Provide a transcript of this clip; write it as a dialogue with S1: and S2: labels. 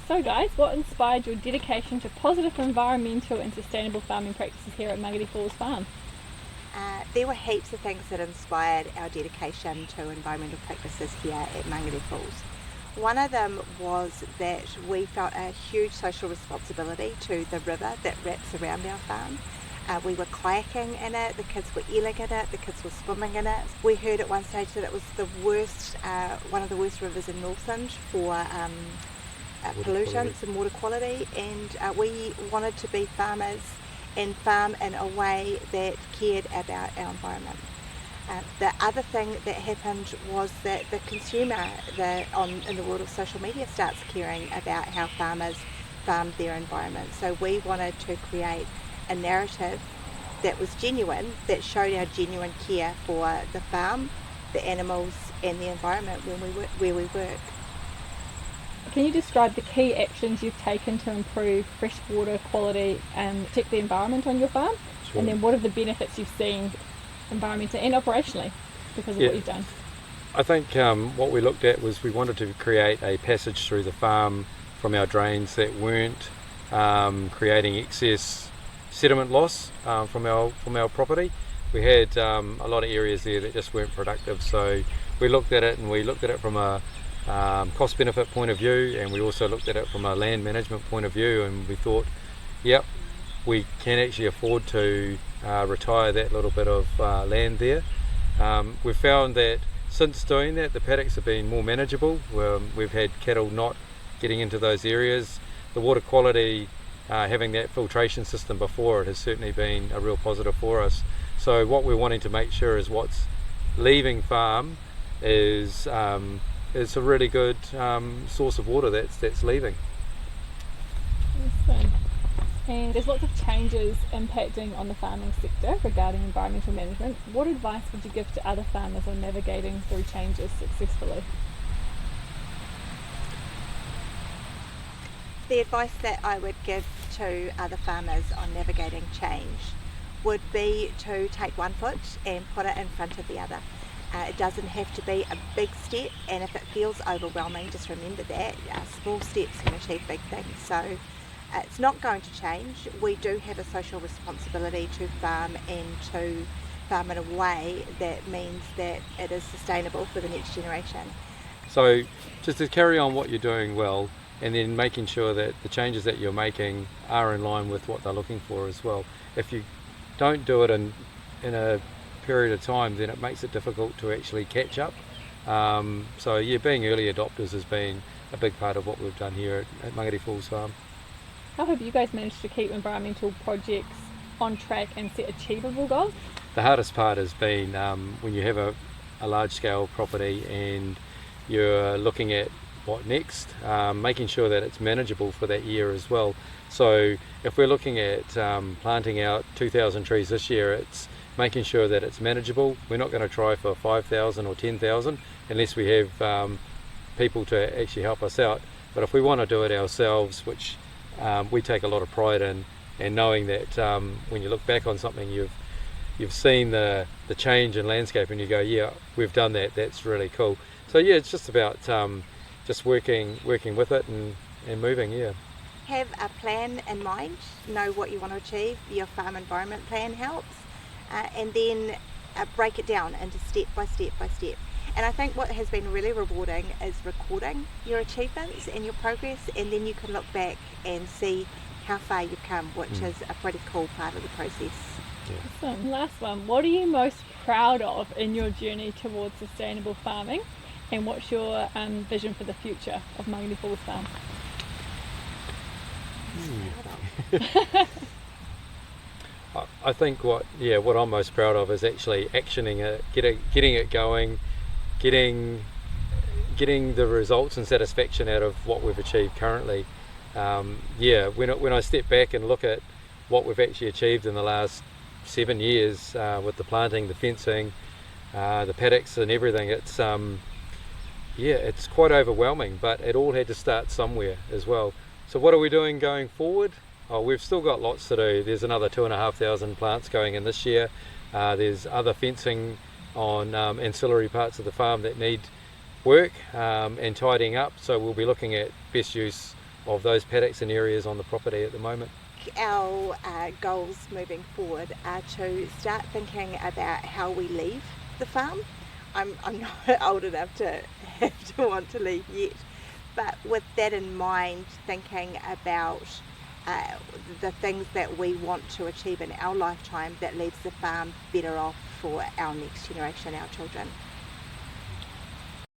S1: So guys, what inspired your dedication to positive environmental and sustainable farming practices here at Mangere Falls Farm?
S2: There were heaps of things that inspired our dedication to environmental practices here at Mangere Falls. One of them was that we felt a huge social responsibility to the river that wraps around our farm. We were kayaking in it, the kids were eeling in it, the kids were swimming in it. We heard at one stage that it was the worst, one of the worst rivers in Northland for pollutants and water quality, and we wanted to be farmers and farm in a way that cared about our environment. The other thing that happened was that the consumer in the world of social media starts caring about how farmers farm their environment. So we wanted to create a narrative that was genuine, that showed our genuine care for the farm, the animals and the environment where we work.
S1: Can you describe the key actions you've taken to improve freshwater quality and protect the environment on your farm?
S3: Sure.
S1: And then what are the benefits you've seen environmentally and operationally because of what you've done?
S3: I think what we looked at was we wanted to create a passage through the farm from our drains that weren't creating excess sediment loss from our property. We had a lot of areas there that just weren't productive, so we looked at it, and we looked at it from a cost benefit point of view, and we also looked at it from a land management point of view, and we thought, yep, we can actually afford to retire that little bit of land there. We've found that since doing that, the paddocks have been more manageable. We've had cattle not getting into those areas. The water quality, having that filtration system before it, has certainly been a real positive for us. So what we're wanting to make sure is what's leaving farm is a really good source of water that's leaving.
S1: Awesome. And there's lots of changes impacting on the farming sector regarding environmental management. What advice would you give to other farmers on navigating through changes successfully?
S2: The advice that I would give to other farmers on navigating change would be to take one foot and put it in front of the other. It doesn't have to be a big step, and if it feels overwhelming, just remember that small steps can achieve big things. So it's not going to change. We do have a social responsibility to farm, and to farm in a way that means that it is sustainable for the next generation.
S3: So just to carry on what you're doing well, and then making sure that the changes that you're making are in line with what they're looking for as well. If you don't do it in a period of time, then it makes it difficult to actually catch up. So being early adopters has been a big part of what we've done here at Mangere Falls Farm.
S1: How have you guys managed to keep environmental projects on track and set achievable goals?
S3: The hardest part has been when you have a large scale property and you're looking at what next, making sure that it's manageable for that year as well. So if we're looking at planting out 2,000 trees this year, it's making sure that it's manageable. We're not going to try for 5,000 or 10,000 unless we have people to actually help us out. But if we want to do it ourselves, which we take a lot of pride in, and knowing that when you look back on something, you've seen the change in landscape, and you go, yeah, we've done that. That's really cool. So it's just about just working with it and moving.
S2: Have a plan in mind, know what you want to achieve. Your farm environment plan helps, and then break it down into step by step by step. And I think what has been really rewarding is recording your achievements and your progress, and then you can look back and see how far you've come, which is a pretty cool part of the process.
S1: Awesome. Last one, what are you most proud of in your journey towards sustainable farming, and what's your vision for the future of Mangere Falls Farm?
S3: I think what I'm most proud of is actually actioning it, getting it going, getting the results and satisfaction out of what we've achieved currently. When I step back and look at what we've actually achieved in the last 7 years with the planting, the fencing, the paddocks and everything, it's quite overwhelming, but it all had to start somewhere as well. So what are we doing going forward? We've still got lots to do. There's another 2,500 plants going in this year. There's other fencing on ancillary parts of the farm that need work and tidying up. So we'll be looking at best use of those paddocks and areas on the property at the moment.
S2: Our goals moving forward are to start thinking about how we leave the farm. I'm not old enough to have to want to leave yet, but with that in mind, thinking about the things that we want to achieve in our lifetime that leaves the farm better off for our next generation, our children.